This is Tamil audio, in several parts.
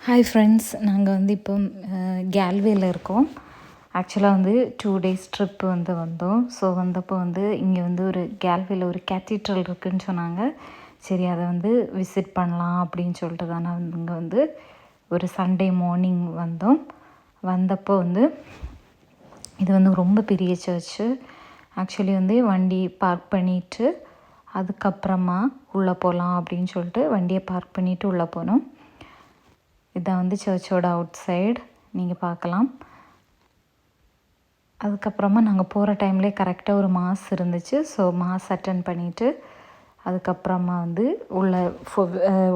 ஹாய் ஃப்ரெண்ட்ஸ், நாங்கள் வந்து இப்போ கேல்வேயில் இருக்கோம். ஆக்சுவலாக வந்து 2 days ட்ரிப் வந்தோம். ஸோ வந்தப்போ இங்கே ஒரு கேல்வேயில் ஒரு கேத்தீட்ரல் இருக்குதுன்னு சொன்னாங்க. சரி, அதை விசிட் பண்ணலாம் அப்படின்னு சொல்லிட்டு தான் நான் இங்கே ஒரு சண்டே மார்னிங் வந்தோம். வந்தப்போ இது ரொம்ப பெரிய சர்ச்சு. ஆக்சுவலி வண்டி பார்க் பண்ணிவிட்டு அதுக்கப்புறமா உள்ளே போகலாம் அப்படின்னு சொல்லிட்டு வண்டியை பார்க் பண்ணிவிட்டு உள்ளே போனோம். இதான் சர்ச்சோட அவுட் சைடு நீங்கள் பார்க்கலாம். அதுக்கப்புறமா நாங்கள் போகிற டைம்லேயே கரெக்டாக ஒரு மாஸ் இருந்துச்சு. ஸோ மாஸ் அட்டன் பண்ணிவிட்டு அதுக்கப்புறமா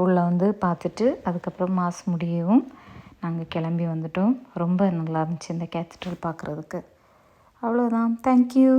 உள்ளே பார்த்துட்டு அதுக்கப்புறம் மாஸ் முடியவும் நாங்கள் கிளம்பி வந்துட்டோம். ரொம்ப நல்லா இருந்துச்சு இந்த கேத்தீட்ரல் பார்க்குறதுக்கு. அவ்வளோதான். தேங்க்யூ.